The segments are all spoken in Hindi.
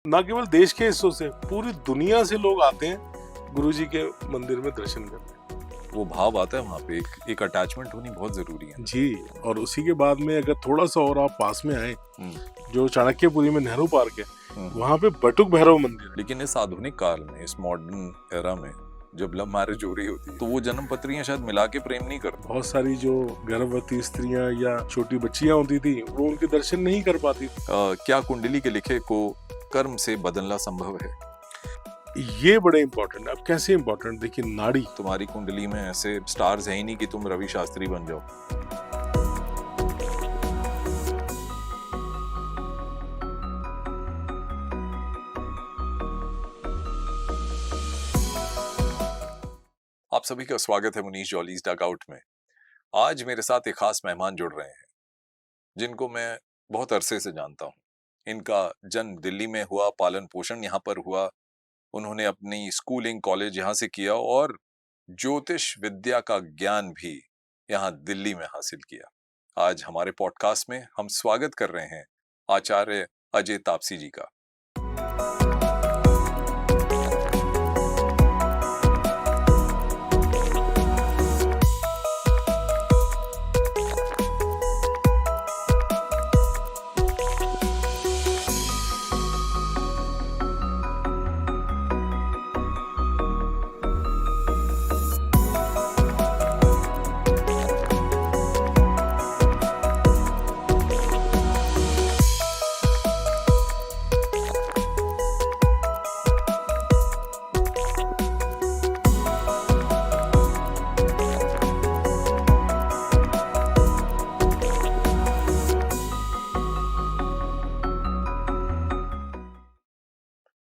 ना केवल देश के हिस्सों से, पूरी दुनिया से लोग आते हैं गुरुजी के मंदिर में दर्शन करने। वो भाव आता है वहाँ पे, एक अटैचमेंट होनी बहुत जरूरी है। जी, और उसी के बाद में अगर थोड़ा सा और आप पास में आए, जो चाणक्यपुरी में नेहरू पार्क है, वहाँ पे बटुक भैरव मंदिर है। लेकिन इस आधुनिक काल में, इस मॉडर्न एरा में, जब लव मैरिज हो रही होती है तो वो जन्म पत्रियां शायद मिला के प्रेम नहीं करते। बहुत सारी जो गर्भवती स्त्रियां या छोटी बच्चियां होती थी, वो उनके दर्शन नहीं कर पाती। क्या कुंडली के लिखे को कर्म से बदलना संभव है? ये बड़े इंपॉर्टेंट है। अब कैसे इंपॉर्टेंट, देखिए नाड़ी। तुम्हारी कुंडली में ऐसे स्टार्स है ही नहीं कि तुम रवि शास्त्री बन जाओ। आप सभी का स्वागत है मुनीश जॉलीज डगआउट में। आज मेरे साथ एक खास मेहमान जुड़ रहे हैं जिनको मैं बहुत अरसे से जानता हूँ। इनका जन्म दिल्ली में हुआ, पालन पोषण यहाँ पर हुआ, उन्होंने अपनी स्कूलिंग कॉलेज यहाँ से किया और ज्योतिष विद्या का ज्ञान भी यहाँ दिल्ली में हासिल किया। आज हमारे पॉडकास्ट में हम स्वागत कर रहे हैं आचार्य अजय तापसी जी का।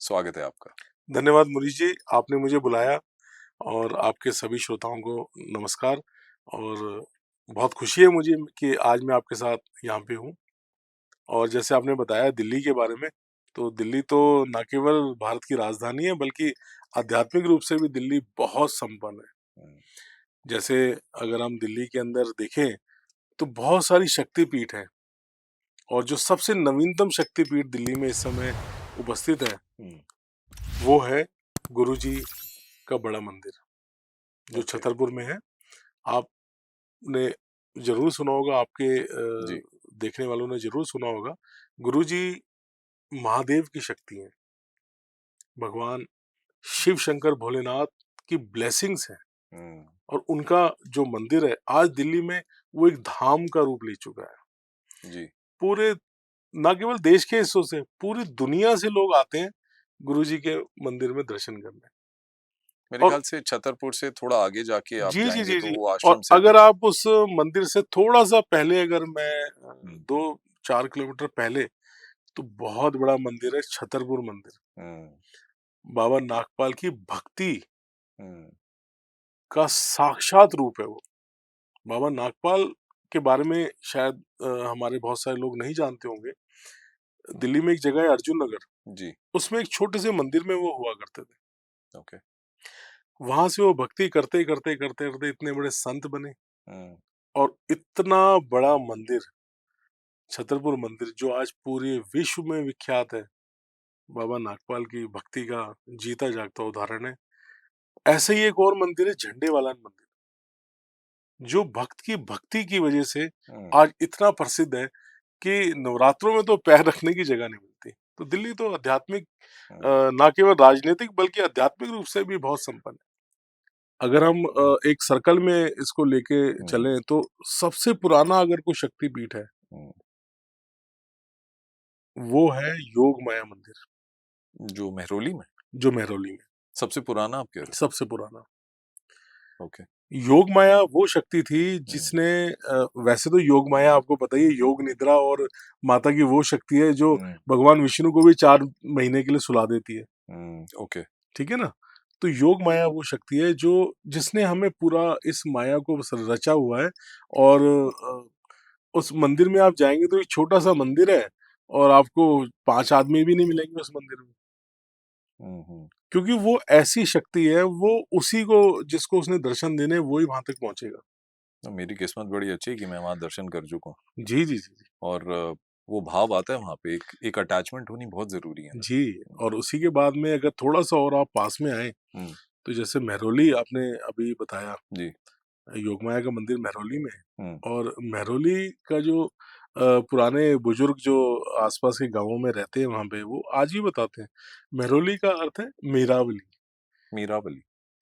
स्वागत है आपका। धन्यवाद मुनीश जी, आपने मुझे बुलाया और आपके सभी श्रोताओं को नमस्कार। और बहुत खुशी है मुझे कि आज मैं आपके साथ यहाँ पे हूँ। और जैसे आपने बताया दिल्ली के बारे में, तो दिल्ली तो न केवल भारत की राजधानी है, बल्कि आध्यात्मिक रूप से भी दिल्ली बहुत संपन्न है। जैसे अगर हम दिल्ली के अंदर देखें तो बहुत सारी शक्तिपीठ हैं, और जो सबसे नवीनतम शक्तिपीठ दिल्ली में इस समय उपस्थित है, वो है गुरुजी का बड़ा मंदिर, जो छतरपुर में है। आपने जरूर सुना होगा, आपके देखने वालों ने जरूर सुना होगा। गुरुजी महादेव की शक्ति हैं, भगवान शिव शंकर भोलेनाथ की ब्लेसिंग्स हैं। और उनका जो मंदिर है आज दिल्ली में, वो एक धाम का रूप ले चुका है। जी। पूरे ना केवल देश के हिस्सों से, पूरी दुनिया से लोग आते हैं गुरुजी के मंदिर में दर्शन करने। मेरे ख्याल से छतरपुर से थोड़ा आगे जाके आप जी जी जाएंगे जी तो जी वो और आश्रम से अगर आप उस मंदिर से थोड़ा सा पहले, अगर मैं 2-4 किलोमीटर पहले, तो बहुत बड़ा मंदिर है छतरपुर मंदिर। बाबा नागपाल की भक्ति का साक्षात रूप है वो। बाबा नागपाल के बारे में शायद हमारे बहुत सारे लोग नहीं जानते होंगे। दिल्ली में एक जगह है अर्जुन नगर जी, उसमें एक छोटे से मंदिर में वो हुआ करते थे। ओके। वहां से वो भक्ति करते करते करते करते इतने बड़े संत बने, और इतना बड़ा मंदिर, छतरपुर मंदिर, जो आज पूरे विश्व में विख्यात है, बाबा नागपाल की भक्ति का जीता जागता उदाहरण है। ऐसे ही एक और मंदिर है झंडे वाला मंदिर, जो भक्त की भक्ति की वजह से आज इतना प्रसिद्ध है कि नवरात्रों में तो पैर रखने की जगह नहीं मिलती। तो दिल्ली तो आध्यात्मिक, ना केवल राजनीतिक बल्कि आध्यात्मिक रूप से भी बहुत संपन्न है। अगर हम एक सर्कल में इसको लेके चलें, तो सबसे पुराना अगर कोई शक्तिपीठ है, वो है योग माया मंदिर, जो मेहरौली में जो मेहरौली में सबसे पुराना आप कह रहे सबसे पुराना। हो? ओके। योग माया वो शक्ति थी जिसने, वैसे तो योग माया आपको पता ही है, योग निद्रा और माता की वो शक्ति है जो भगवान विष्णु को भी 4 महीने के लिए सुला देती है। ओके। ठीक है ना? तो योग माया वो शक्ति है जो जिसने हमें पूरा इस माया को रचा हुआ है। और उस मंदिर में आप जाएंगे तो एक छोटा सा मंदिर है, और आपको 5 आदमी भी नहीं मिलेंगे उस मंदिर में, क्योंकि वो ऐसी शक्ति है, वो उसी को, जिसको उसने दर्शन देने, वो ही वहां तक पहुंचेगा। मेरी किस्मत बड़ी अच्छी है कि मैं वहां दर्शन कर चुका हूँ। जी जी जी जी। और वो भाव आता है वहाँ पे, एक अटैचमेंट होनी बहुत ज़रूरी है ना? जी, और उसी के बाद में अगर थोड़ा-सा और आप पास में आएँ, हुँ, तो जैसे मेहरौली आपने अभी बताया, जी, योगमाया का मंदिर मेहरौली में है। हुँ, और मेहरौली का जो पुराने बुजुर्ग जो आस-पास के गाँवों में रहते हैं वहाँ पे, वो आज भी बताते हैं, मेहरौली का अर्थ है मीरावली, मीरावली,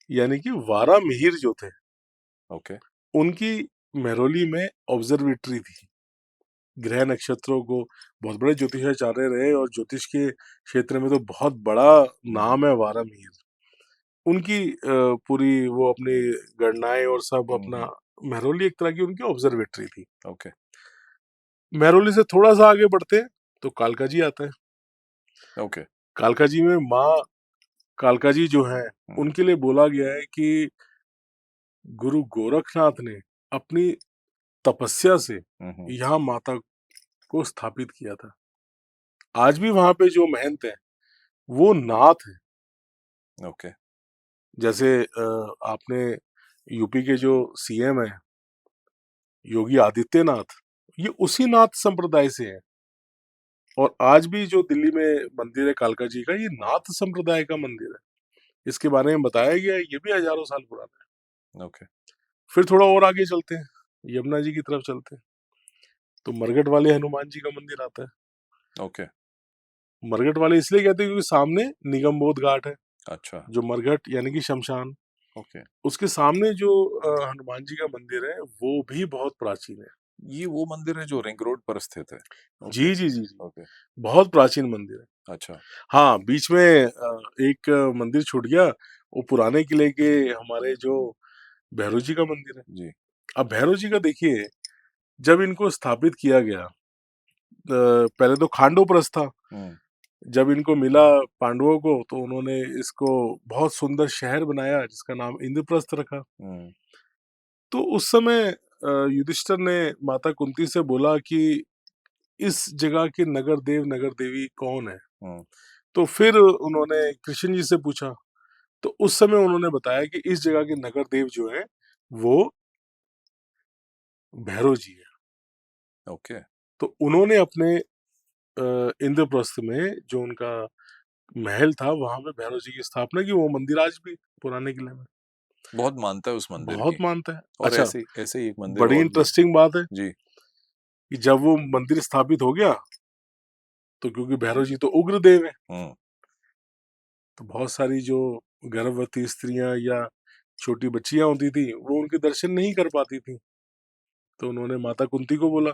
यानी कि वारा मिहिर जो थे, ओके, उनकी मेहरौली में ऑब्ज़र्वेटरी थी। ग्रह नक्षत्रों को बहुत बड़े ज्योतिषाचार्य रहे और ज्योतिष के क्षेत्र में तो बहुत बड़ा हुँ, नाम है वारामिहिर। उनकी पूरी वो अपनी गणनाएँ और सब हुँ, अपना, हुँ, मेहरौली एक तरह की उनकी ऑब्ज़र्वेटरी थी। ओके, मेहरौली से थोड़ा-सा आगे बढ़ते हैं, तो कालका जी आता है। ओके, कालका जी में माँ कालका जी जो हैं, हुँ, उनके लिए बोला गया है कि गुरु गोरखनाथ ने अपनी तपस्या से हुँ, हुँ, यहाँ माता को स्थापित किया था। आज भी वहाँ पे जो महंत हैं, वो नाथ हैं। ओके, जैसे आपने यूपी के जो सीएम हैं, योगी आदित्यनाथ, ये उसी नाथ संप्रदाय से हैं। और आज भी जो दिल्ली में मंदिर है कालका जी का, ये हुँ, नाथ संप्रदाय का मंदिर है। इसके बारे में बताया गया है, ये भी हज़ारों साल पुराना है। ओके, फिर थोड़ा और आगे चलते हैं, यमुना जी की तरफ चलते हैं, तो मरघट वाले हनुमान जी का मंदिर आता है। ओके, मरघट वाले इसलिए कहते हैं क्योंकि सामने निगमबोध घाट है, अच्छा, जो मरघट यानी कि शमशान, ओके। उसके सामने जो हनुमान जी का मंदिर है, वो भी बहुत प्राचीन है। ये वो मंदिर है जो रिंग रोड पर स्थित है? ओके, जी, जी, जी, जी। ओके, बहुत प्राचीन मंदिर है। अच्छा, हाँ, बीच में एक मंदिर छूट गया, वो पुराने किले के हमारे जो भैरव जी का मंदिर है। जी, अब भैरव जी का देखिए, जब इनको स्थापित किया गया, पहले तो खांडोप्रस्थ था। हुँ, जब इनको मिला पांडवों को, तो उन्होंने इसको बहुत सुंदर शहर बनाया जिसका नाम इंद्रप्रस्थ रखा। हुँ, तो उस समय युधिष्ठिर ने माता कुंती से बोला कि इस जगह के नगर देव, नगर देवी कौन है? हुँ, तो फिर उन्होंने कृष्ण जी से पूछा, तो उस समय उन्होंने बताया कि इस जगह के नगर देव जो हैं, वो भैरव जी हैं। ओके, तो उन्होंने अपने इंद्रप्रस्थ में जो उनका महल था, वहाँ पे भैरव जी की स्थापना की, वो मंदिर आज भी पुराने किले में बहुत मानता है उस मंदिर बहुत की। मानते हैं। और अच्छा, ऐसे ऐसे ही एक मंदिर बड़ी और भी है। इंटरेस्टिंग बात है जी, कि जब वो मंदिर स्थापित हो गया, तो क्योंकि भैरव जी तो उग्र देव हैं, हुँ, तो बहुत सारी जो गर्भवती स्त्रियाँ या छोटी बच्चियाँ होती थी, वो उनके दर्शन नहीं कर पाती थी। तो उन्होंने माता कुंती को बोला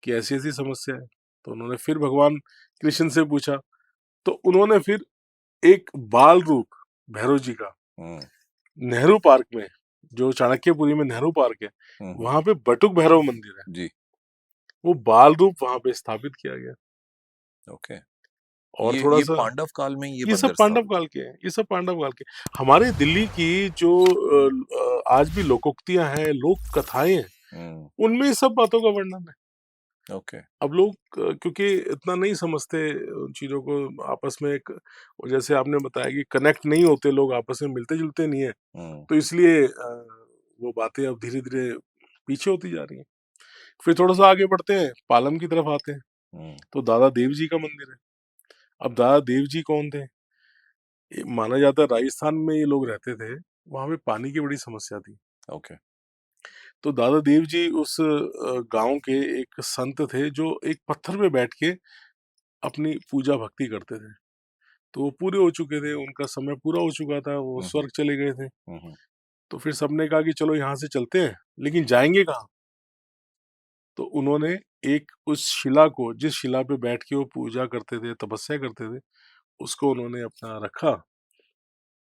कि ऐसी-ऐसी समस्या है। तो उन्होंने फिर भगवान कृष्ण से पूछा, तो उन्होंने फिर एक बाल रूप भैरव जी का हुँ, नेहरू पार्क में, जो चाणक्यपुरी में नेहरू पार्क है, हुँ, हुँ, वहाँ पे बटुक भैरव मंदिर है। जी, वो बाल रूप वहाँ पे स्थापित किया गया। ओके। और ये थोड़ा-सा, पांडव काल में ही ये ये सब मंदिर पांडव स्थापित काल के हैं, ये सब पांडव काल के। हमारे दिल्ली की जो आज भी लोकोक्तियाँ हैं, लोक कथाएँ हैं, हुँ, उनमें ये सब बातों का वर्णन है। ओके, अब लोग क्योंकि इतना नहीं समझते उन चीज़ों को, आपस में एक, जैसे आपने बताया कि कनेक्ट नहीं होते लोग, आपस में मिलते-जुलते नहीं हैं, हुँ, तो इसलिए वो बातें अब धीरे-धीरे पीछे होती जा रही हैं। फिर थोड़ा-सा आगे बढ़ते हैं, पालम की तरफ आते हैं, हुँ, तो दादा देव जी का मंदिर है। अब दादा देव जी कौन थे? ये माना जाता है राजस्थान में ये लोग रहते थे, वहाँ पे पानी की बड़ी समस्या थी। ओके, तो दादा देव जी उस गाँव के एक संत थे जो एक पत्थर पे बैठ के अपनी पूजा भक्ति करते थे। तो वो पूरे हो चुके थे, उनका समय पूरा हो चुका था, वो हुँ, हुँ, स्वर्ग चले गए थे। हुँ, हुँ, तो फिर सबने कहा कि चलो यहाँ से चलते हैं, लेकिन जाएँगे कहाँ? तो उन्होंने एक उस शिला को, जिस शिला पे बैठ के वो पूजा करते थे, तपस्या करते थे, उसको उन्होंने अपना रखा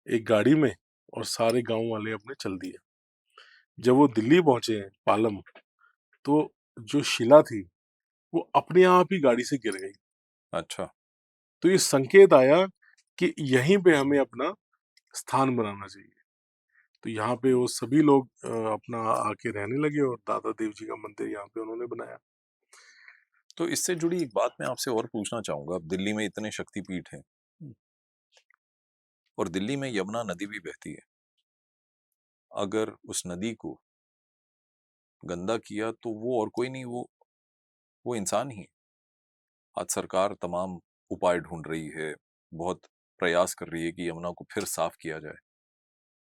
एक गाड़ी में, और सारे गाँव वाले अपने चल दिए। जब वो दिल्ली पहुँचे, पालम, तो जो शिला थी, वो अपने आप ही गाड़ी से गिर गई। अच्छा, तो ये संकेत आया कि यहीं पे हमें अपना स्थान बनाना चाहिए। तो यहाँ पे वो सभी लोग अपना आके रहने लगे, और दादा देव जी का मंदिर यहाँ पे उन्होंने बनाया। तो इससे जुड़ी एक बात मैं आपसे और पूछना चाहूँगा, अब दिल्ली में इतने शक्तिपीठ हैं और दिल्ली में यमुना नदी भी बहती है। अगर उस नदी को गंदा किया तो वो और कोई नहीं, वो इंसान ही है। आज सरकार तमाम उपाय ढूंढ रही है, बहुत प्रयास कर रही है कि यमुना को फिर साफ किया जाए।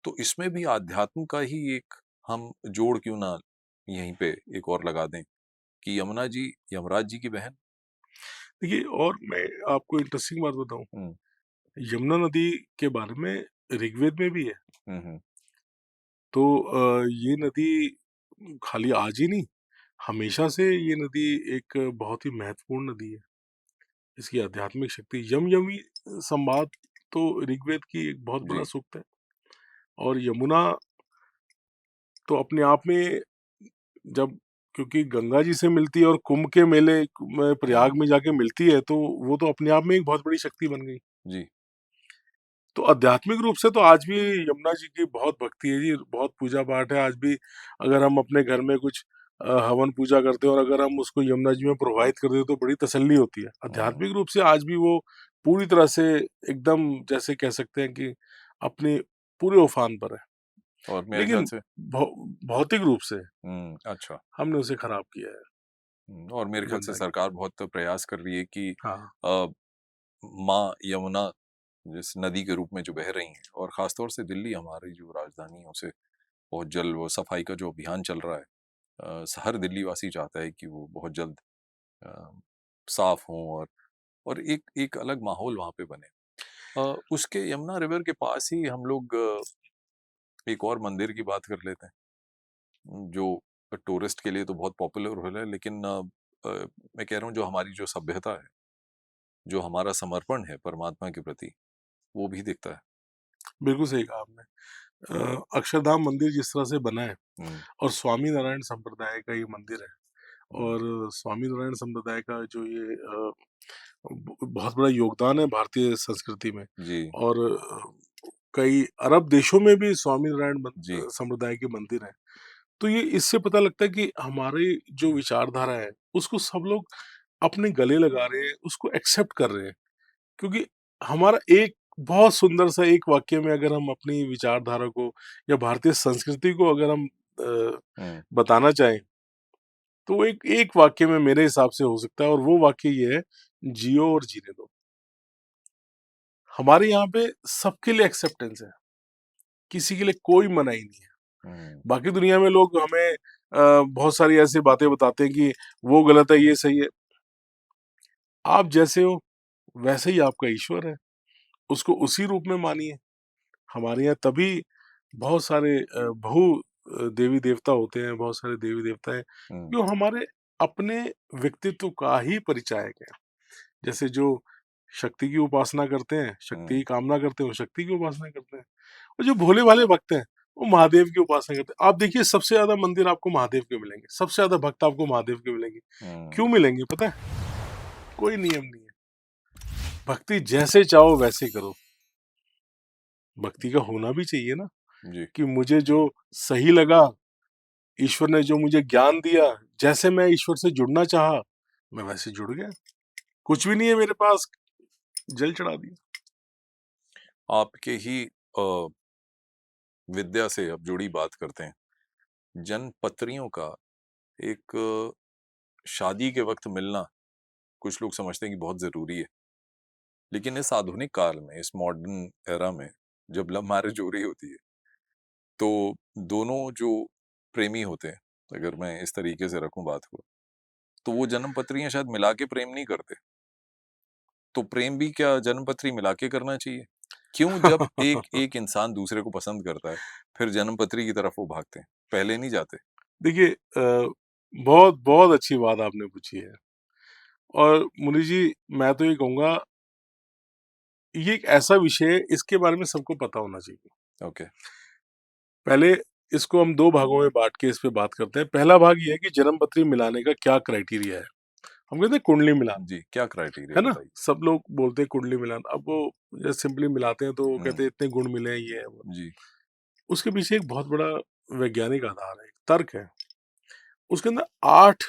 तो इसमें भी अध्यात्म का ही एक हम जोड़ क्यों ना यहीं पे एक और लगा दें कि यमुना जी यमराज जी की बहन। देखिए, और मैं आपको इंटरेस्टिंग बात बताऊँ, हुँ, यमुना नदी के बारे में ऋग्वेद में भी है। हुँ, हुँ। तो ये नदी खाली आज ही नहीं, हमेशा से ये नदी एक बहुत ही महत्वपूर्ण नदी है। इसकी आध्यात्मिक शक्ति यम-यमी संवाद तो ऋग्वेद की एक बहुत बड़ा जी, सूक्त है। और यमुना तो अपने आप में, जब क्योंकि गंगा जी से मिलती है और कुंभ के मेले में प्रयाग हुँ, में जाके मिलती है, तो वो तो अपने आप में एक बहुत बड़ी शक्ति बन गई। जी, तो आध्यात्मिक रूप से तो आज भी यमुना जी की बहुत भक्ति है जी, बहुत पूजा-पाठ है। आज भी अगर हम अपने घर में कुछ हवन पूजा करते हैं और अगर हम उसको यमुना जी में प्रवाहित कर दें, तो बड़ी तसल्ली होती है। हुँ। आध्यात्मिक रूप से आज भी वो पूरी तरह से एकदम, जैसे कह सकते हैं कि अपनी पूरे उफ़ान पर है। और मेरे ख्याल लेकिन से भौ भौतिक रूप से अच्छा। हमने उसे खराब किया है, और मेरे ख्याल से गंदा किया। सरकार बहुत प्रयास कर रही है कि हाँ, अ, माँ यमुना जिस नदी के रूप में जो बह रही हैं और ख़ास तौर से दिल्ली हमारी जो राजधानी है उसे बहुत जल्द वो सफाई का जो अभियान चल रहा है, हर दिल्ली वासी चाहता है कि वो बहुत जल्द अ, साफ हों और एक एक अलग माहौल वहाँ पे बने। उसके यमुना रिवर के पास ही हम लोग एक और मंदिर की बात कर लेते हैं, जो टूरिस्ट के लिए तो बहुत पॉपुलर हो रहा है, लेकिन मैं कह रहा हूँ जो हमारी जो सभ्यता है, जो हमारा समर्पण है परमात्मा के प्रति, वो भी दिखता है। बिल्कुल सही कहा आपने। अक्षरधाम मंदिर जिस तरह से बना है, हुँ, और स्वामी नारायण संप्रदाय का ये मंदिर है, हुँ, और स्वामी नारायण संप्रदाय का जो ये बहुत बड़ा योगदान है भारतीय संस्कृति में। जी, और कई अरब देशों में भी स्वामी नारायण जी, संप्रदाय के मंदिर हैं। तो ये इससे पता लगता है कि हमारी जो विचारधारा है, उसको सब लोग अपने गले लगा रहे हैं, उसको एक्सेप्ट कर रहे हैं। क्योंकि हमारा एक बहुत सुंदर सा एक वाक्य में अगर हम अपनी विचारधारा को या भारतीय संस्कृति को अगर हम हुँ, बताना चाहें, तो वो एक एक वाक्य में मेरे हिसाब से हो सकता है, और वो वाक्य ये है, जियो और जीने दो। हमारे यहाँ पे सबके लिए एक्सेप्टेंस है, किसी के लिए कोई मनाही नहीं है। हुँ, बाकी दुनिया में लोग हमें बहुत सारी ऐसी बातें बताते हैं कि वो गलत है, ये सही है। आप जैसे हो, वैसे ही आपका ईश्वर है, उसको उसी रूप में मानिए। हमारे यहाँ तभी बहुत सारे देवी-देवता होते हैं, बहुत सारे देवी-देवता हैं, हुँ, जो हमारे अपने व्यक्तित्व का ही परिचायक हैं। जैसे जो शक्ति की उपासना करते हैं, शक्ति की हुँ, कामना करते हैं, वो शक्ति की उपासना करते हैं। और जो भोले-भाले भक्त हैं, वो महादेव की उपासना करते हैं। आप देखिए, सबसे ज़्यादा मंदिर आपको महादेव के मिलेंगे, सबसे ज़्यादा भक्त आपको महादेव के मिलेंगे। हुँ, क्यों मिलेंगे पता है? कोई नियम नहीं है। भक्ति जैसे चाहो वैसे करो। भक्ति का होना भी चाहिए ना, जी। कि मुझे जो सही लगा, ईश्वर ने जो मुझे ज्ञान दिया, जैसे मैं ईश्वर से जुड़ना चाहा, मैं वैसे जुड़ गया। कुछ भी नहीं है मेरे पास, जल चढ़ा दिया। आपके ही अ, विद्या से अब जुड़ी बात करते हैं। जनपत्रियों का एक शादी के वक़्त मिलना कुछ लोग समझते हैं कि बहुत ज़रूरी है। लेकिन इस आधुनिक काल में, इस मॉडर्न एरा में जब लव मैरिज हो रही होती है, तो दोनों जो प्रेमी होते हैं, अगर मैं इस तरीके से रखूँ बात को, तो वो जन्मपत्रियाँ शायद मिला के प्रेम नहीं करते। तो प्रेम भी क्या जन्मपत्री मिला के करना चाहिए? क्यों जब एक एक इंसान दूसरे को पसंद करता है, फिर जन्मपत्री की तरफ वो भागते हैं, पहले नहीं जाते? देखिए, बहुत बहुत अच्छी बात आपने पूछी है। और मुनि जी, मैं तो ये कहूँगा, ये एक ऐसा विषय है, इसके बारे में सबको पता होना चाहिए। ओके। पहले इसको हम 2 भागों में बाँट के इस पे बात करते हैं। पहला भाग ये है कि जन्मपत्री मिलाने का क्या क्राइटेरिया है। हम कहते हैं कुंडली मिलान, जी, क्या क्राइटेरिया है ना? बताइए? सब लोग बोलते हैं कुंडली मिलान। अब वो जैसे सिंपली मिलाते हैं, तो वो हुँ, कहते हैं इतने गुण मिले हैं, ये है, वो है। जी, उसके पीछे एक बहुत बड़ा वैज्ञानिक आधार है, एक तर्क है। उसके अंदर 8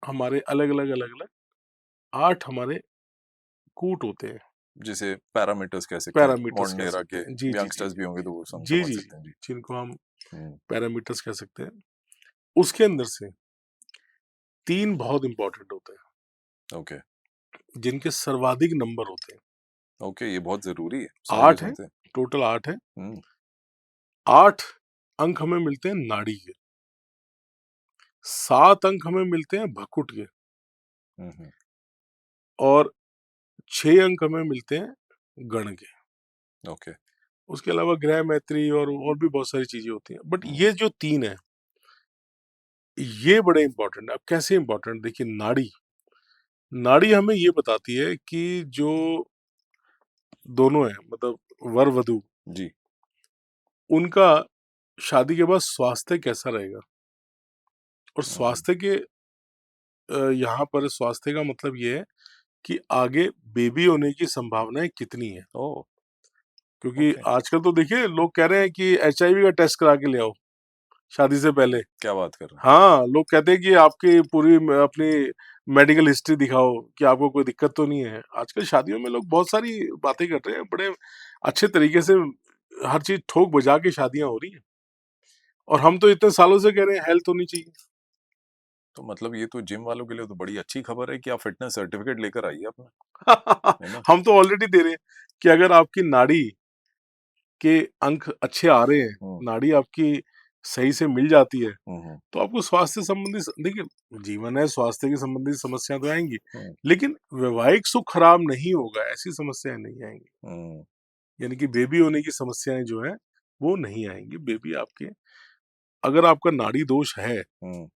हमारे अलग-अलग, अलग-अलग 8 हमारे कूट होते हैं, जिसे पैरामीटर्स कह सकते हैं, पैरामीटर्स मॉडर्न कह एरा सकते के हैं। जी, जी, जी, यंगस्टर्स भी जी, होंगे जी। तो वो जी, समझ जी, सकते हैं, जी। जिनको हम हुँ, पैरामीटर्स कह सकते हैं। उसके अंदर से 3 बहुत इम्पोर्टेंट होते हैं। ओके, जिनके सर्वाधिक नंबर होते हैं। ओके, ये बहुत जरूरी है, 8 हैं, सुनते हैं। टोटल 8 हैं। हम्म 8 अंक हमें मिलते हैं नाड़ी के, 7 अंक हमें मिलते हैं भकुट के, हम्म और 6 अंक हमें मिलते हैं गण के। ओके। उसके अलावा ग्रह मैत्री और भी बहुत सारी चीजें होती हैं, बट हम्म ये जो 3 है, ये बड़े इंपॉर्टेंट है। अब कैसे इंपॉर्टेंट, देखिए नाड़ी, नाड़ी हमें ये बताती है कि जो दोनों हैं, मतलब वर वधु, जी। उनका शादी के बाद स्वास्थ्य कैसा रहेगा। और हम्म स्वास्थ्य के यहाँ पर स्वास्थ्य का मतलब ये है कि आगे बेबी होने की संभावनाएं कितनी है। ओ क्योंकि ओके। आजकल तो देखिए लोग कह रहे हैं कि एचआईवी का टेस्ट करा के ले आओ शादी से पहले। क्या बात कर रहे हैं। हाँ, लोग कहते हैं कि आपकी पूरी अपनी मेडिकल हिस्ट्री दिखाओ कि आपको कोई दिक्कत तो नहीं है। आजकल शादियों में लोग बहुत सारी बातें कर रहे हैं, बड़े अच्छे तरीके से हर चीज ठोक बजा के शादियां हो रही हैं। और हम तो इतने सालों से कह रहे हैं हेल्थ होनी चाहिए। तो मतलब ये तो जिम वालों के लिए तो बड़ी अच्छी खबर है कि आप फिटनेस सर्टिफिकेट लेकर आइए अपना, है ना। हम तो ऑलरेडी दे रहे हैं कि अगर आपकी नाड़ी के अंक अच्छे आ रहे हैं, हम्म नाड़ी आपकी सही से मिल जाती है, हम्म तो आपको स्वास्थ्य संबंधी देखिए, जीवन है, स्वास्थ्य की संबंधित समस्या तो आएंगी, हम्म लेकिन वैवाहिक सुख खराब नहीं होगा, ऐसी समस्याएं नहीं आएंगी। हम्म यानी कि बेबी होने की समस्याएं जो है वो नहीं आएंगी। बेबी आपके, अगर आपका नाड़ी दोष है हम्म।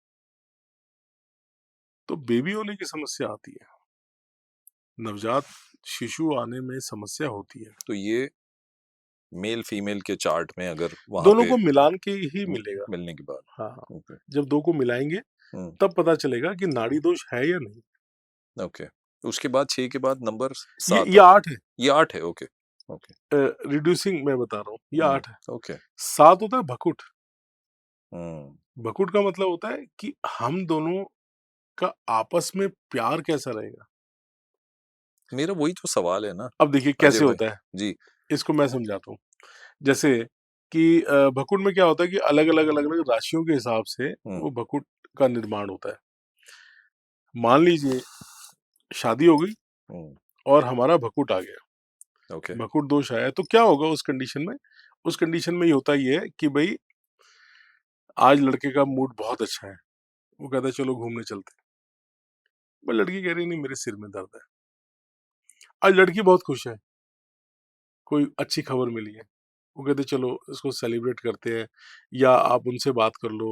तो बेबी होने की समस्या आती है, नवजात शिशु आने में समस्या होती है। तो ये मेल फीमेल के चार्ट में अगर वहां दोनों पे को मिलान के ही मिलेगा। मिलने के बाद। हाँ, हाँ। ओके। जब दो को मिलाएंगे हम्म तब पता चलेगा कि नाड़ी दोष है या नहीं। ओके। उसके बाद 6 के बाद नंबर ये 7 आता 8 है। है। ये 8 है। ओके ओके रिड्यूसिंग मैं बता रहा हूँ, ये 8 है। ओके। 7 होता है भकुट। हम्म भकुट का मतलब होता है कि हम दोनों का आपस में प्यार कैसा रहेगा। मेरा वही तो सवाल है ना अब देखिए अजय कैसे भाई। होता है, जी। इसको मैं समझाता हूँ। जैसे कि भकुट में क्या होता है कि अलग अलग राशियों के हिसाब से हम्म वो भकुट का निर्माण होता है। मान लीजिए शादी हो गई हम्म और हमारा भकुट आ गया, ओके। भकुट दोष आया, तो क्या होगा उस कंडीशन में। उस कंडीशन में ये होता ही है कि भाई आज लड़के का मूड बहुत अच्छा है, वो कहता है चलो घूमने चलते हैं। पर लड़की कह रही नहीं, मेरे सिर में दर्द है। आज लड़की बहुत खुश है, कोई अच्छी खबर मिली है, वो कहते चलो इसको सेलिब्रेट करते हैं, या आप उनसे बात कर लो।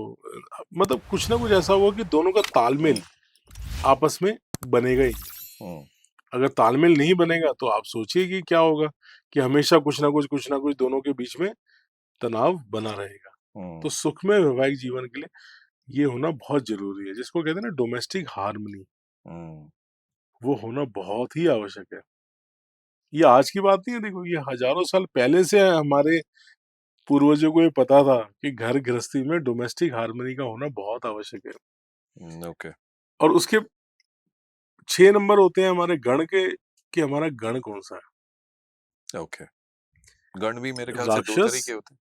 मतलब कुछ ना कुछ ऐसा हुआ कि दोनों का तालमेल हम्म आपस में बनेगा ही। हम्म अगर तालमेल नहीं बनेगा तो आप सोचिए कि क्या होगा, कि हमेशा कुछ ना कुछ दोनों के बीच में तनाव बना रहेगा। तो हम्म सुखमय वैवाहिक जीवन के लिए ये होना बहुत जरूरी है, जिसको कहते हैं ना डोमेस्टिक हार्मनी, हम्म। वो होना बहुत ही आवश्यक है। ये आज की बात नहीं है, देखो ये हजारों साल पहले से हमारे पूर्वजों को ये पता था कि घर गृहस्थी में डोमेस्टिक हार्मनी का होना बहुत आवश्यक है। ओके और उसके 6 नंबर होते हैं हमारे गण के, कि हमारा गण कौन सा ओके। गण भी मेरे है। ख्याल से 2 तरह राक्षस, के होते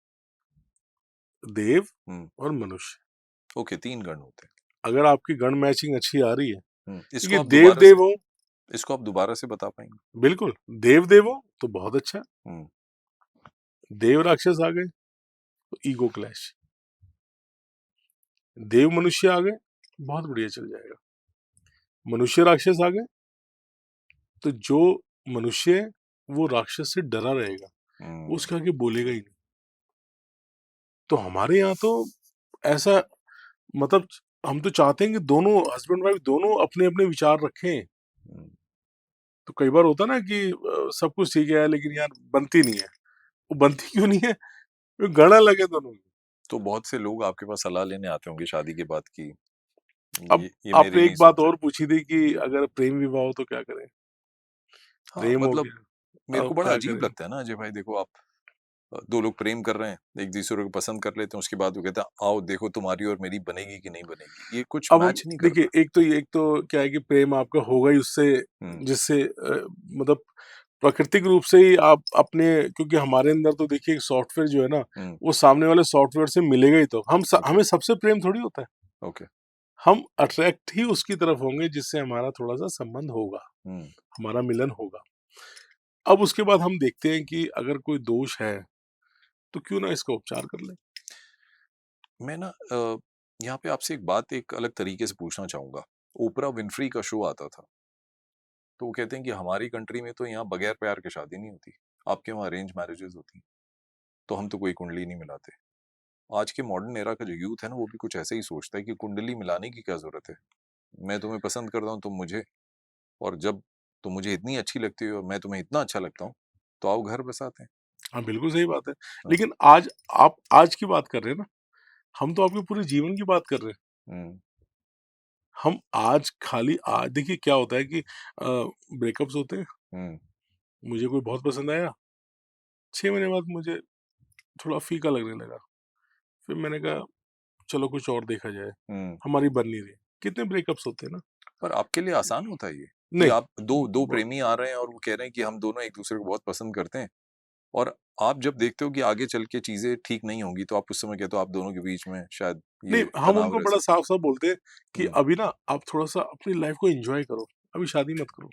देव हैं। और मनुष्य। ओके, 3 गण होते अगर आपकी गण मैचिंग अच्छी आ रही है, हैं। क्योंकि देव हो, इसको आप दोबारा से बता पाएंगे। बिल्कुल, देव हो तो बहुत अच्छा, हम्म देव राक्षस आ गए तो ईगो क्लैश, देव मनुष्य आ गए बहुत बढ़िया चल जाएगा, मनुष्य राक्षस आ गए तो जो मनुष्य है वो राक्षस से डरा रहेगा, वो हम्म उसके आगे बोलेगा ही नहीं। तो हमारे यहाँ तो ऐसा, मतलब हम तो चाहते हैं कि दोनों हस्बैंड वाइफ दोनों अपने अपने विचार रखें। हम्म। तो कई बार होता है ना कि सब कुछ ठीक है लेकिन यार बनती नहीं है। वो बनती क्यों नहीं है, वो गणा लगे दोनों की। तो बहुत से लोग आपके पास सलाह लेने आते होंगे शादी के बाद की अब ये मेरे आपने नहीं एक बात सुनते। और पूछी थी कि अगर प्रेम विवाह हो तो क्या करें। हाँ प्रेम हो मतलब गया, मेरे को अब बड़ा क्या अजीब करें। लगता है ना अजय भाई। देखो आप 2 लोग प्रेम कर रहे हैं, एक दूसरे को पसंद कर लेते हैं, उसके बाद वो कहता है आओ देखो तुम्हारी और मेरी बनेगी कि नहीं बनेगी। ये कुछ अब हम मैच नहीं देखिए, करता। एक तो क्या है कि प्रेम आपका होगा ही उससे, हम्म जिससे मतलब प्राकृतिक रूप से ही आप अपने, क्योंकि हमारे अंदर तो देखिए सॉफ्टवेयर जो है ना, हम्म वो सामने वाले सॉफ्टवेयर से मिलेगा ही। तो ओके हमें सबसे प्रेम थोड़ी होता है। ओके हम अट्रैक्ट ही उसकी तरफ होंगे जिससे हमारा थोड़ा-सा संबंध होगा, हुँ। हमारा मिलन होगा। अब उसके बाद हम देखते हैं कि अगर कोई दोष है, तो क्यों ना इसका उपचार कर लें। मैं ना यहाँ पे आपसे एक बात एक अलग तरीके से पूछना चाहूँगा। ओपरा विन्फ्री का शो आता था, तो वो कहते हैं कि हमारी कंट्री में तो यहाँ बगैर प्यार के शादी नहीं होती। आपके वहाँ अरेंज मैरेजेज़ होती हैं, तो हम तो कोई कुंडली नहीं मिलाते। आज के मॉडर्न एरा का जो यूथ है ना, वो भी कुछ ऐसे ही सोचता है कि कुंडली मिलाने की क्या ज़रूरत है? मैं तुम्हें पसंद करता हूँ, तुम मुझे, और जब तुम मुझे इतनी अच्छी लगती हो और मैं तुम्हें इतना अच्छा लगता हूँ, तो आओ घर बसाते हैं। हाँ, बिल्कुल सही बात है। हाँ। लेकिन आज आप आज की बात कर रहे हैं ना, हम तो आपके पूरे जीवन की बात कर रहे हैं। हुँ, हम आज खाली आज देखिए क्या होता है कि ब्रेकअप्स होते हैं, हुँ, मुझे कोई बहुत पसंद आया, 6 महीने बाद मुझे थोड़ा फीका लगने लगा। फिर मैंने कहा चलो कुछ और देखा जाए, हुँ। हमारी बन नहीं रही। कितने ब्रेकअप्स होते हैं ना? पर आपके लिए आसान होता है ये, कि नहीं, आप 2 ब प्रेमी आ रहे हैं और वो कह रहे हैं कि हम दोनों एक-दूसरे को बहुत पसंद करते हैं, और आप जब देखते हो कि आगे चल के चीज़ें ठीक नहीं होंगी, तो आप उस समय कहते हो आप दोनों के बीच में शायद नहीं, ये हम तनाव उनको रह बड़ा सकता है। साफ-साफ बोलते हैं कि हुँ। अभी ना आप थोड़ा-सा अपनी लाइफ़ को एन्जॉय करो, अभी शादी मत करो।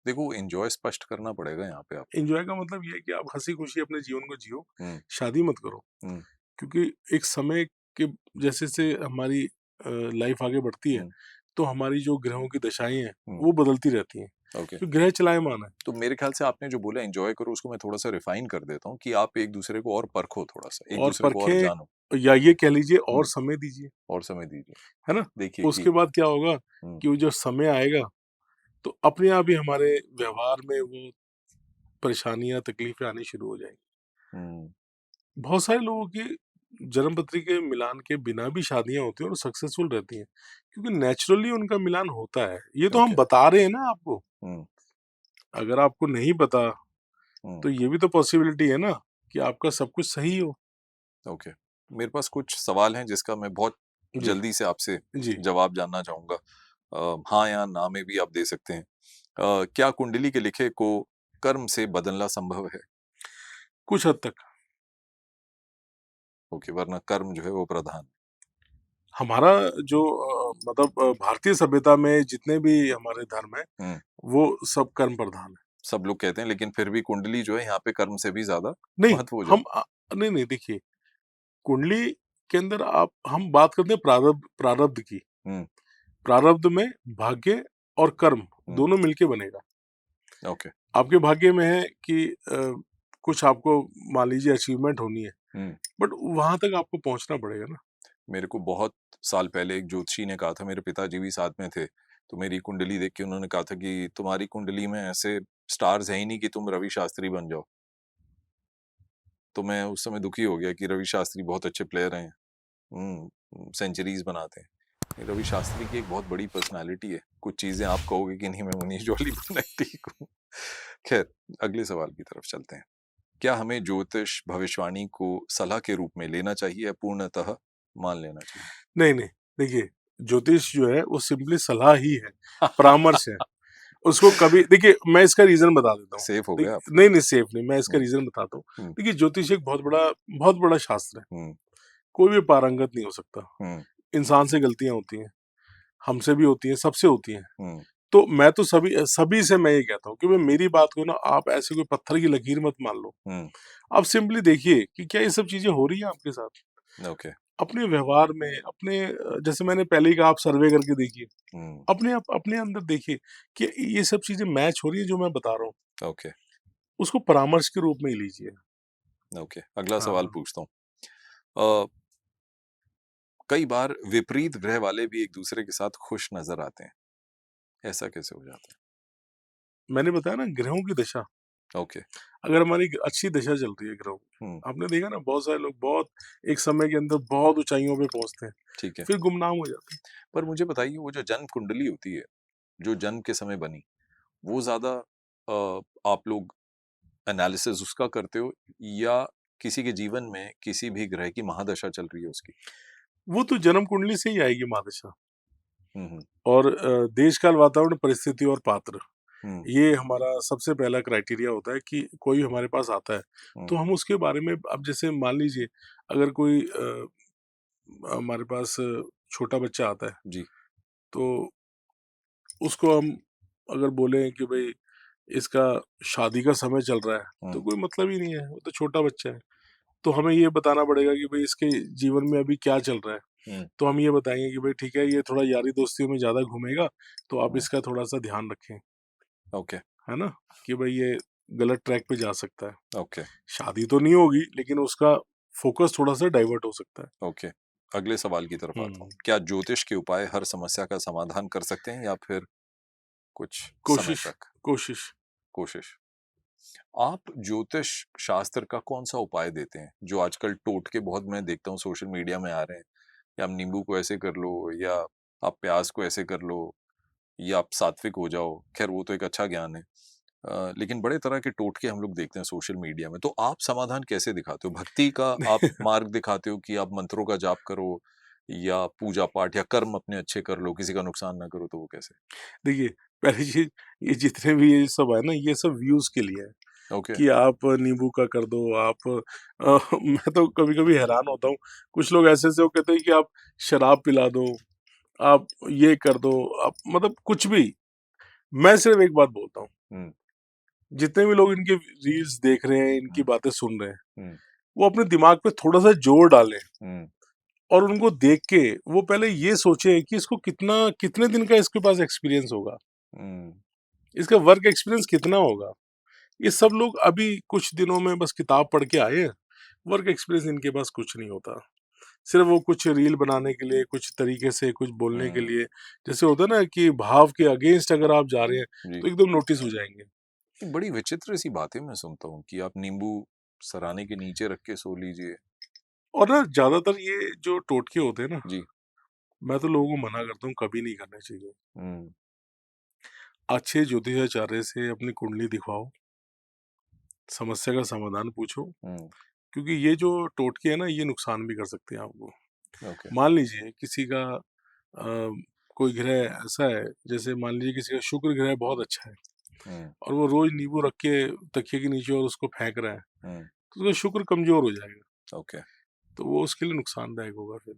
देखो, एन्जॉय स्पष्ट करना पड़ेगा यहाँ पे आपको। एन्जॉय का मतलब ये है कि आप हँसी-खुशी अपने जीवन को जियो, हुँ, शादी मत करो। हुँ, क्योंकि एक समय के जैसे-जैसे हमारी लाइफ़ आगे बढ़ती है, हुँ, तो हमारी जो ग्रहों की दशाएँ हैं, हुँ। वो बदलती रहती हैं। ओके। क्योंकि ग्रह चलायमान है तो मेरे ख़्याल से आपने जो बोला एन्जॉय करो, उसको मैं थोड़ा-सा रिफ़ाइन कर देता हूँ कि आप एक-दूसरे को और परखो थोड़ा-सा, और एक-दूसरे को और परखें जानो। या ये कह लीजिए और हुँ, समय दीजिए, और समय दीजिए। है ना? देखिए कि उसके बाद क्या होगा हुँ, कि वो जब समय आएगा, तो अपने आप ही हमारे व्यवहार में वो परेशानियाँ, तकलीफ़ें आनी शुरू हो जाएँगी। हुँ, बहुत सारे लोगों की जन्म पत्री के मिलान के बिना भी शादियाँ होती हैं और सक्सेसफुल रहती हैं, क्योंकि नेचुरली उनका मिलान होता है। ये तो हम ओके। बता रहे हैं ना आपको, हुँ, अगर आपको नहीं पता, हुँ, तो ये भी तो पॉसिबिलिटी है ना कि आपका सब कुछ सही हो। ओके। मेरे पास कुछ सवाल हैं जिसका मैं बहुत जी, जल्दी से आपसे जी। जवाब जानना चाहूँगा। हाँ या ना में भी आप दे सकते हैं। क्या कुंडली के लिखे को कर्म से बदलना संभव है? कुछ हद तक ओके, वरना कर्म जो है वो प्रधान। हमारा जो मतलब भारतीय सभ्यता में जितने भी हमारे धर्म हैं, हुँ, वो सब कर्म प्रधान है। सब लोग कहते हैं, लेकिन फिर भी कुंडली जो है यहाँ पे कर्म से भी ज़्यादा नहीं, महत्व हो हम जाता नहीं, नहीं देखिए, कुंडली के अंदर आप हम बात करते हैं प्रारब्ध प्रारब्ध की। है। हुँ, प्रारब्ध में भाग्य और कर्म हुँ, दोनों मिलके बनेगा। ओके। आपके भाग्य में है कि कुछ आपको मान लीजिए अचीवमेंट होनी है, हुँ, बट वहाँ तक आपको पहुँचना पड़ेगा ना। मेरे को बहुत साल पहले एक ज्योतिषी ने कहा था, मेरे पिताजी भी साथ में थे, तो मेरी कुंडली देख के उन्होंने कहा था कि तुम्हारी कुंडली में ऐसे स्टार्स है ही नहीं कि तुम रवि शास्त्री बन जाओ। तो मैं उस समय दुखी हो गया कि रवि शास्त्री बहुत अच्छे प्लेयर हैं। सेंचुरीज़ बनाते हैं। ये रवि शास्त्री की एक बहुत बड़ी पर्सनैलिटी है। कुछ चीज़ें आप कहोगे कि नहीं, मैं मनीष जॉली बनना ही ठीक हूँ। ख़ैर, अगले सवाल की तरफ चलते हैं। क्या हमें ज्योतिष भविष्यवाणी को सलाह के रूप में लेना चाहिए या पूर्णतः मान लेना चाहिए? नहीं, नहीं, देखिए ज्योतिष जो है वो सिंपली सलाह ही है, परामर्श है। उसको कभी देखिए मैं इसका रीज़न बता देता हूँ। सेफ हो गए देख आप। नहीं, नहीं सेफ नहीं, मैं इसका हुँ, रीज़न बताता हूँ। हुँ, देखिए ज्योतिष एक बहुत बड़ा शास्त्र है। हुँ, कोई भी पारंगत नहीं हो सकता। हुँ, इंसान से गलतियाँ होती हैं, हमसे भी होती हैं, सबसे होती हैं। हुँ, तो मैं तो सभी से मैं ये कहता हूँ कि भई मेरी बात को ना आप ऐसे कोई पत्थर की लकीर मत मान लो। हुँ, आप सिंपली देखिए कि क्या ये सब चीज़ें हो रही हैं आपके साथ? ओके। अपने व्यवहार में, अपने जैसे मैंने पहले ही कहा आप सर्वे करके देखिए। हुँ, अपने अंदर देखिए कि ये सब चीज़ें मैच हो रही हैं जो मैं बता रहा हूँ। ओके, उसको परामर्श के रूप में ही लीजिए। ओके। अगला सवाल हाँ। पूछता हूँ। अ, कई बार विपरीत ग्रह वाले भी एक-दूसरे के साथ खुश नज़र आते हैं। ऐसा कैसे हो जाता मैंने बताया ना ग्रहों की दशा, है? ओके। अगर हमारी अच्छी दशा चल रही है ग्रहों की, हुँ, आपने देखा ना बहुत सारे लोग बहुत एक समय के अंदर बहुत ऊँचाइयों पे पहुँचते हैं, ठीक है। फिर गुमनाम हो जाते हैं। पर मुझे बताइए, वो जो जन्म कुंडली होती है, जो जन्म के समय बनी, वो ज़्यादा आप लोग एनालिसिस उसका करते हो, या किसी के जीवन में किसी भी ग्रह की महादशा चल रही है उसकी? वो तो जन्म कुंडली से ही आएगी महादशा हुँ, हुँ, और देश काल, वातावरण, परिस्थिति और पात्र, हुँ, ये हमारा सबसे पहला क्राइटेरिया होता है कि कोई हमारे पास आता है, हुँ, तो हम उसके बारे में अब जैसे मान लीजिए अगर कोई हमारे पास छोटा बच्चा आता है, जी, तो उसको हम अगर बोलें कि भई इसका शादी का समय चल रहा है, तो कोई मतलब ही नहीं है, वो तो छोटा बच्चा है। तो हमें ये बताना पड़ेगा कि भई इसके जीवन में अभी क्या चल रहा है। तो हम ये बताएँगे कि भई ठीक है, ये थोड़ा यारी-दोस्तियों में ज़्यादा घूमेगा, तो आप इसका थोड़ा-सा ध्यान रखें, ओके, है ना? कि भई ये गलत ट्रैक पे जा सकता है। ओके, शादी तो नहीं होगी, लेकिन उसका फ़ोकस थोड़ा-सा डाइवर्ट हो सकता है। ओके। अगले सवाल की तरफ आता हुँ, हूँ। क्या ज्योतिष के उपाय हर समस्या का समाधान कर सकते हैं या फिर कुछ समय कोशिश तक? कोशिश कोशिश। आप ज्योतिष शास्त्र का कौन-सा उपाय देते हैं? जो आजकल टोटके बहुत मैं देखता हूँ सोशल मीडिया में आ रहे हैं, कि आप नींबू को ऐसे कर लो या आप प्याज को ऐसे कर लो या आप सात्विक हो जाओ। ख़ैर वो तो एक अच्छा ज्ञान है। लेकिन बड़े तरह के टोटके हम लोग देखते हैं सोशल मीडिया में। तो आप समाधान कैसे दिखाते हो? भक्ति का आप मार्ग दिखाते हो कि आप मंत्रों का जाप करो या पूजा-पाठ या कर्म अपने अच्छे कर लो, किसी का नुकसान ना करो, तो वो कैसे? देखिए, पहली चीज़, ये जितने भी ये सब है ना, ये सब व्यूज़ के लिए है ओके। कि आप नींबू का कर दो, आप मैं तो कभी-कभी हैरान होता हूँ, कुछ लोग ऐसे-ऐसे वो कहते हैं कि आप शराब पिला दो, आप ये कर दो, आप मतलब कुछ भी। मैं सिर्फ़ एक बात बोलता हूँ, हुँ, जितने भी लोग इनके रील्स देख रहे हैं, इनकी हुँ, बातें सुन रहे हैं, हुँ, वो अपने दिमाग पे थोड़ा-सा जोर डालें हुँ, और उनको देख के वो पहले ये सोचें कि इसको कितने दिन का इसके पास एक्सपीरियंस होगा, हुँ, इसका वर्क एक्सपीरियंस कितना होगा। ये सब लोग अभी कुछ दिनों में बस किताब पढ़ के आए हैं, वर्क एक्सपीरियंस इनके पास कुछ नहीं होता। सिर्फ़ वो कुछ रील बनाने के लिए, कुछ तरीके से कुछ बोलने के हुँ। लिए, जैसे होता है ना कि भाव के अगेंस्ट अगर आप जा रहे हैं, जी। तो एकदम नोटिस हो जाएँगे। बड़ी विचित्र सी बातें मैं सुनता हूँ कि आप नींबू सराने के नीचे रख के सो लीजिए। और ना ज़्यादातर ये जो टोटके होते हैं ना, जी। मैं तो लोगों को मना करता हूँ, कभी नहीं करने चाहिए। हुँ, अच्छे ज्योतिषाचार्य से अपनी कुंडली दिखवाओ, समस्या का समाधान पूछो, हुँ, क्योंकि ये जो टोटके हैं ना, ये नुकसान भी कर सकते हैं आपको। ओके। मान लीजिए किसी का अ, कोई ग्रह ऐसा है, जैसे मान लीजिए किसी का शुक्र ग्रह बहुत अच्छा है हुँ, और वो रोज़ नींबू रख के तकिए के नीचे और उसको फेंक रहा है, हुँ, तो उसका शुक्र कमज़ोर हो जाएगा, ओके। तो वो उसके लिए नुकसानदायक होगा फिर।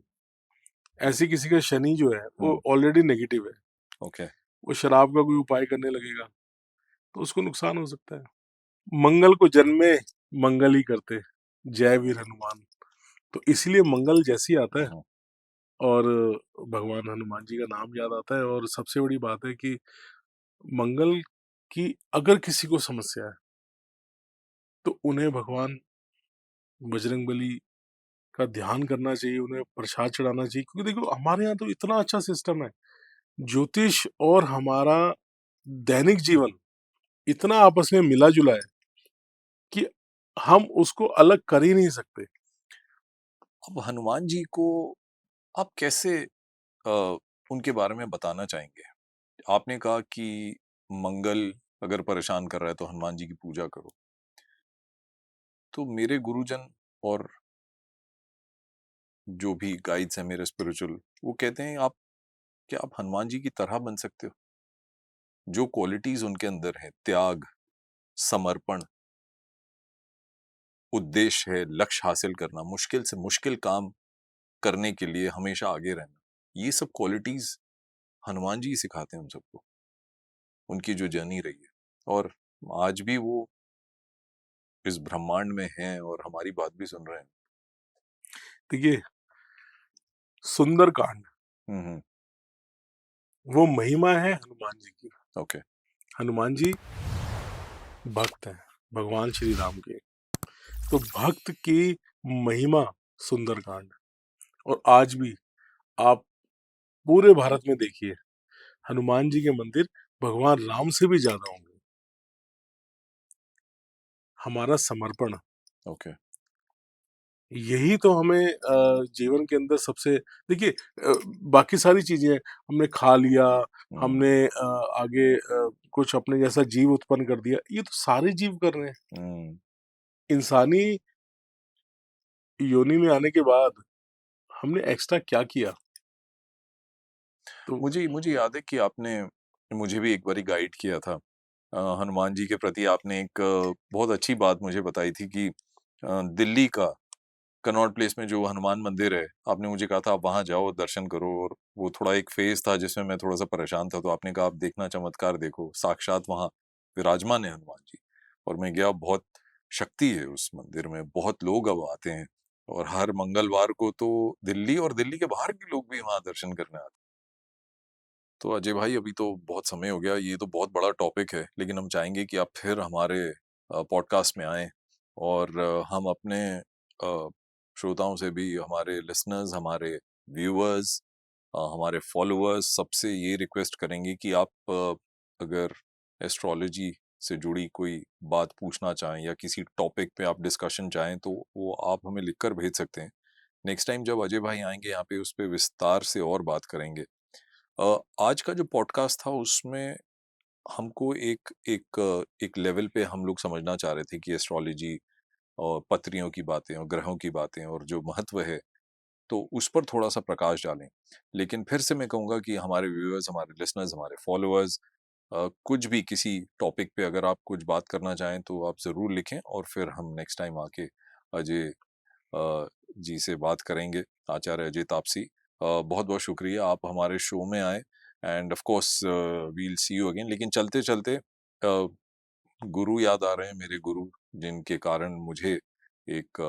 ऐसे किसी का शनि जो है, वो हुँ, ऑलरेडी नेगेटिव है, ओके। वो शराब का कोई उपाय करने लगेगा, तो उसको नुकसान हो सकता है। मंगल को जन्मे मंगल ही करते, जय वीर हनुमान। तो इसलिए मंगल जैसे ही आता हुँ, है हुँ, और भगवान हनुमान जी का नाम याद आता है, और सबसे बड़ी बात है कि मंगल की अगर किसी को समस्या है, तो उन्हें भगवान बजरंगबली का ध्यान करना चाहिए, उन्हें प्रसाद चढ़ाना चाहिए, क्योंकि देखो हमारे यहाँ तो इतना अच्छा सिस्टम है। ज्योतिष और हमारा दैनिक जीवन इतना आपस में मिला-जुला है कि हम उसको अलग कर ही नहीं सकते। अब हनुमान जी को आप कैसे अ, उनके बारे में बताना चाहेंगे? आपने कहा कि मंगल अगर परेशान कर रहा है तो हनुमान जी की पूजा करो। तो मेरे गुरुजन और जो भी गाइड्स हैं मेरे स्पिरिचुअल, वो कहते हैं आप क्या आप हनुमान जी की तरह बन सकते हो? जो क्वालिटीज़ उनके अंदर है, त्याग, समर्पण, उद्देश्य है, लक्ष्य हासिल करना, मुश्किल से मुश्किल काम करने के लिए हमेशा आगे रहना। ये सब क्वालिटीज़ हनुमान जी ही सिखाते हैं हम सबको, उनकी जो जर्नी रही है। और आज भी वो इस ब्रह्मांड में हैं और हमारी बात भी सुन रहे हैं। देखिए, सुंदरकांड, हुँ, हुँ। वो महिमा है हनुमान जी की। ओके। हनुमान जी भक्त हैं, भगवान श्री राम के। तो भक्त की महिमा सुंदरकांड, और आज भी आप पूरे भारत में देखिए, हनुमान जी के मंदिर भगवान राम से भी ज़्यादा होंगे। हमारा समर्पण, ओके। यही तो हमें जीवन के अंदर सबसे, देखिए बाकी सारी चीज़ें हमने खा लिया, हुँ, हमने आगे कुछ अपने जैसा जीव उत्पन्न कर दिया, ये तो सारे जीव कर रहे हैं। हुँ। इंसानी योनि में आने के बाद हमने एक्स्ट्रा क्या किया? तो मुझे मुझे याद है कि आपने मुझे भी एक बारी गाइड किया था। हनुमान जी के प्रति आपने एक बहुत अच्छी बात मुझे बताई थी कि दिल्ली का कनॉट प्लेस में जो हनुमान मंदिर है, आपने मुझे कहा था आप वहाँ जाओ, दर्शन करो और वो थोड़ा एक फेज था जिसमें मैं थोड़ा सा परेशान था, तो आपने कहा आप देखना चमत्कार देखो, साक्षात वहां विराजमान है हनुमान जी। और मैं गया, बहुत शक्ति है उस मंदिर में, बहुत लोग अब आते हैं, और हर मंगलवार को तो दिल्ली और दिल्ली के बाहर के लोग भी वहां दर्शन करने आते हैं। तो अजय भाई, अभी तो बहुत समय हो गया, ये तो बहुत बड़ा टॉपिक है, लेकिन हम चाहेंगे कि आप फिर हमारे पॉडकास्ट में आएं, और हम अपने श्रोताओं से भी, हमारे लिसनर्स, हमारे व्यूअर्स, हमारे फॉलोअर्स, सबसे ये रिक्वेस्ट करेंगे कि आप अगर एस्ट्रोलॉजी से जुड़ी कोई बात पूछना चाहें या किसी टॉपिक पे आप डिस्कशन चाहें, तो वो आप हमें लिखकर भेज सकते हैं। नेक्स्ट टाइम जब अजय भाई आएंगे यहाँ पे, उस पे विस्तार से और बात करेंगे। आज का जो पॉडकास्ट था उसमें हमको एक लेवल पे हम लोग समझना चाह रहे थे कि एस्ट्रोलॉजी और पत्रियों की बातें और ग्रहों की बातें और जो महत्व है, तो उस पर थोड़ा सा प्रकाश डालें। लेकिन फिर से मैं कहूँगा कि हमारे व्यूअर्स, हमारे लिसनर्स, हमारे फॉलोअर्स, कुछ भी किसी टॉपिक पे अगर आप कुछ बात करना चाहें तो आप ज़रूर लिखें, और फिर हम नेक्स्ट टाइम आके अजय जी से बात करेंगे, आचार्य अजय तापसी। बहुत बहुत शुक्रिया आप हमारे शो में आए, and of course we'll see you again. लेकिन चलते चलते गुरु याद आ रहे हैं, मेरे गुरु, जिनके कारण मुझे एक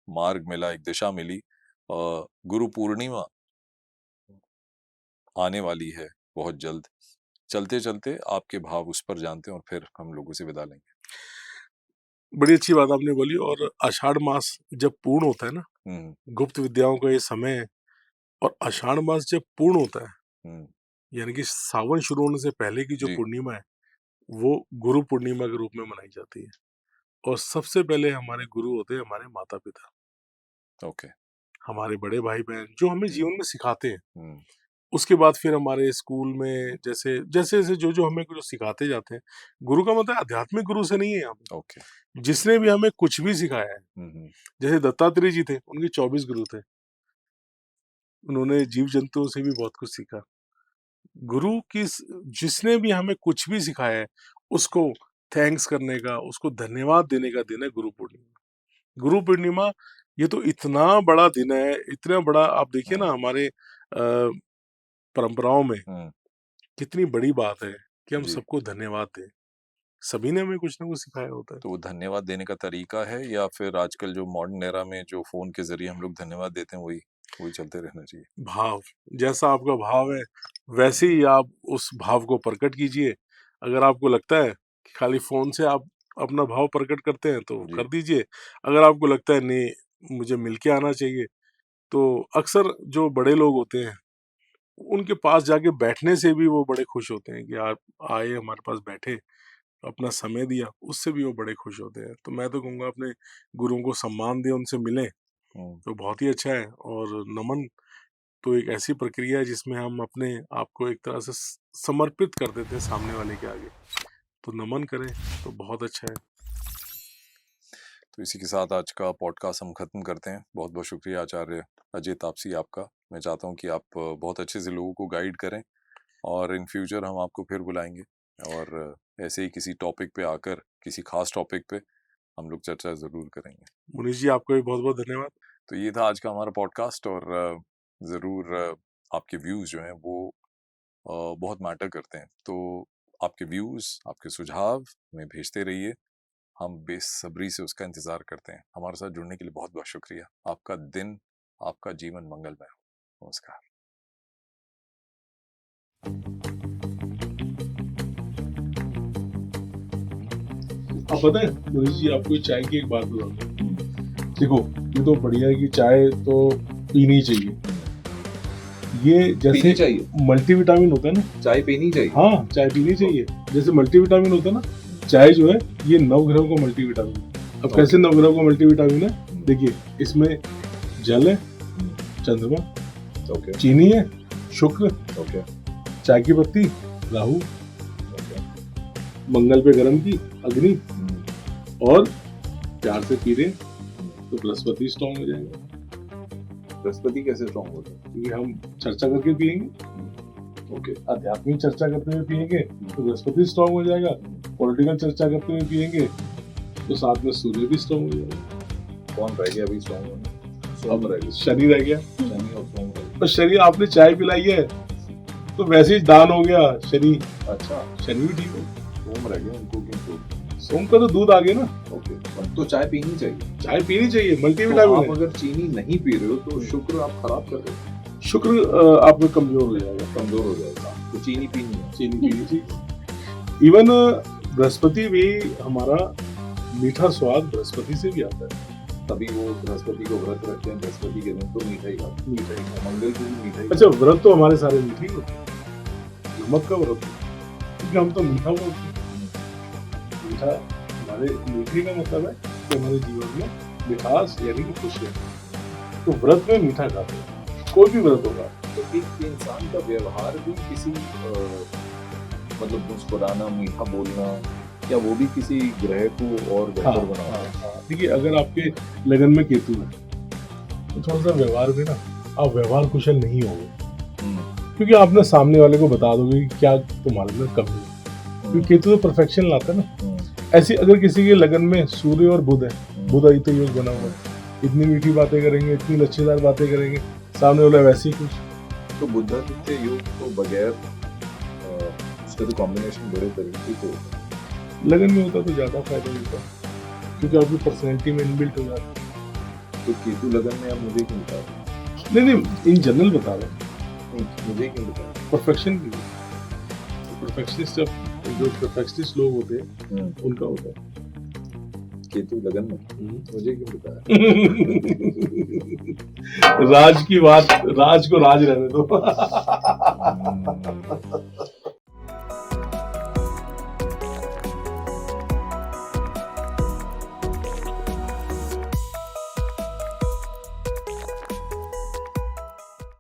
मार्ग मिला, एक दिशा मिली। गुरु पूर्णिमा आने वाली है बहुत जल्द। चलते चलते आपके भाव उस पर जानते हैं, और फिर हम लोगों से विदा लेंगे। बड़ी अच्छी बात आपने बोली। और आषाढ़ मास जब पूर्ण होता है ना, हम्म गुप्त विद्याओं का ये समय है, और आषाढ़ मास जब पूर्ण होता है, हम्म यानी कि सावन शुरू होने से पहले की जो जी पूर्णिमा है, वो गुरु पूर्णिमा के रूप में मनाई जाती है। और सबसे पहले हमारे गुरु होते हैं हमारे माता पिता, ओके हमारे बड़े भाई बहन, जो हमें जीवन में सिखाते हैं। हम्म उसके बाद फिर हमारे स्कूल में जैसे जैसे जैसे जो जो हमें कुछ सिखाते जाते हैं। गुरु का मतलब आध्यात्मिक गुरु से नहीं है यहाँ पे, ओके जिसने भी हमें कुछ भी सिखाया है। हम्म जैसे दत्तात्रेय जी थे, उनके 24 गुरु थे, उन्होंने जीव जंतुओं से भी बहुत कुछ सीखा। गुरु जिसने भी हमें कुछ भी सिखाया है, उसको थैंक्स करने का, उसको धन्यवाद देने का दिन है गुरु पूर्णिमा। गुरु पूर्णिमा ये तो इतना बड़ा दिन है, इतना बड़ा। आप देखिए हम्म ना, हमारे परंपराओं में हम्म कितनी बड़ी बात है कि हम जी। सबको धन्यवाद दें। सभी ने हमें कुछ ना कुछ सिखाया होता है। तो वो धन्यवाद देने का तरीका है, या फिर आजकल जो मॉडर्न एरा में जो फोन के जरिए हम लोग धन्यवाद देते हैं, वही वही चलते रहना चाहिए? भाव, जैसा आपका भाव है, वैसे ही आप उस भाव को प्रकट कीजिए। अगर आपको लगता है कि खाली फ़ोन से आप अपना भाव प्रकट करते हैं, तो जी कर दीजिए। अगर आपको लगता है नहीं, मुझे मिल के आना चाहिए, तो अक्सर जो बड़े लोग होते हैं, उनके पास जाके बैठने से भी वो बड़े खुश होते हैं कि आप आए, हमारे पास बैठे, अपना समय दिया, उससे भी वो बड़े खुश होते हैं। तो मैं तो कहूँगा अपने गुरुओं को सम्मान दें, उनसे मिलें, हम्म तो बहुत ही अच्छा है। और नमन तो एक ऐसी प्रक्रिया है जिसमें हम अपने आप को एक तरह से समर्पित कर देते हैं सामने वाले के आगे। तो नमन करें तो बहुत अच्छा है। तो इसी के साथ आज का पॉडकास्ट हम खत्म करते हैं। बहुत बहुत शुक्रिया आचार्य अजय तापसी आपका। मैं चाहता हूँ कि आप बहुत अच्छे से लोगों को गाइड करें, और इन फ्यूचर हम आपको फिर बुलाएंगे, और ऐसे ही किसी टॉपिक पे आकर, किसी खास टॉपिक पे हम लोग चर्चा ज़रूर करेंगे। मुनीष जी, आपका भी बहुत बहुत धन्यवाद। तो ये था आज का हमारा पॉडकास्ट, और ज़रूर आपके व्यूज़ जो हैं वो बहुत मैटर करते हैं। तो आपके व्यूज़, आपके सुझाव हमें भेजते रहिए, हम बेसब्री से उसका इंतज़ार करते हैं। हमारे साथ जुड़ने के लिए बहुत बहुत शुक्रिया। आपका दिन, आपका जीवन मंगलमय हो। नमस्कार। आप पता है मुनीष जी, आपको चाय की एक बात बताऊँ। देखो, ये तो बढ़िया है कि चाय तो पीनी चाहिए। ये पीनी जैसे चाहिए, मल्टीविटामिन होता है ना, चाय पीनी चाहिए। हाँ, चाय पीनी चाहिए। जैसे मल्टीविटामिन होता है ना, चाय जो है ये नवग्रहों का मल्टीविटामिन है। अब कैसे नवग्रहों का मल्टीविटामिन है? देखिए, इसमें जल है, चंद्रमा, ओके चीनी है, शुक्र, ओके चाय की पत्ती, राहु, मंगल पे गरम की अग्नि, और प्यार से पी रहे तो बृहस्पति स्ट्रॉन्ग हो जाएगा। बृहस्पति कैसे स्ट्रॉन्ग होता है? क्योंकि हम चर्चा करके पिएंगे, ओके आध्यात्मिक चर्चा करते हुए पिएंगे तो बृहस्पति स्ट्रॉन्ग हो जाएगा। पॉलिटिकल चर्चा करते हुए पिएंगे तो साथ में सूर्य भी स्ट्रॉन्ग हो जाएगा। कौन रह गया अभी स्ट्रॉन्ग होना? अब शनि रह गया। शनि और सोम रह गया। और शनि आपने चाय पिलाई है तो वैसे ही दान हो गया। शनि अच्छा शनि भी ठीक हो। सोम रह गए उनको क्यों? सोम का तो दूध आ गया ना। ओके तो चाय पीनी चाहिए। चाय पीनी चाहिए, तो मल्टीविटामिन आप है। अगर चीनी नहीं पी रहे हो तो शुक्र आप खराब कर रहे हो, शुक्र आपका कमजोर हो जाएगा। कमजोर हो जाएगा। तो चीनी पीनी है। चीनी पीनी चाहिए। इवन बृहस्पति भी हमारा मीठा स्वाद बृहस्पति से भी आता है। तभी वो बृहस्पति को व्रत रखते हैं, बृहस्पति के दिन तो मीठा ही खाते हैं। मीठा ही खाते मंगल को भी मीठा ही हैं। अच्छा, व्रत तो हमारे सारे मीठे ही होते हैं। नमक का व्रत है, क्योंकि हम तो मीठा व्रत हैं। मीठा हमारे मीठे का मतलब है कि हमारे जीवन में मिठास यानी कि खुशियाँ। तो व्रत में मीठा खाते हैं, कोई भी व्रत होगा। तो एक इंसान का व्यवहार भी किसी मतलब मुस्कुराना, मीठा बोलना, या वो भी किसी ग्रह को और बेहतर बनाता है? देखिए, अगर आपके लगन में केतु है तो थोड़ा सा व्यवहार में ना आप व्यवहार कुशल नहीं होंगे, क्योंकि आपने सामने वाले को बता दोगे कि क्या तुम्हारे में कमी है, क्योंकि केतु तो परफेक्शन लाता है ना। ऐसे अगर किसी के लगन में सूर्य और बुध है, बुध आदित्य योग बना हुआ है, इतनी मीठी बातें करेंगे, इतनी लच्छेदार बातें करेंगे, सामने वाला वैसे ही कुछ। तो बुद्धादित्य योग तो बगैर उसका तो कॉम्बिनेशन बड़े तरीके से होता है। लगन में होता तो ज्यादा फायदा मिलता, क्योंकि आपकी पर्सनैलिटी में इनबिल्ट हो जाता। तो केतु लगन में आप मुझे क्यों बता रहे नहीं नहीं, इन जनरल बता रहे हैं, हैं? मुझे क्यों बता रहे परफेक्शन की। परफेक्शनिस्ट जो परफेक्शनिस्ट लोग होते हैं हैं? उनका होता है। केतु लगन में मुझे क्यों बता राज की बात, राज को राज रहने दो। रहे हैं?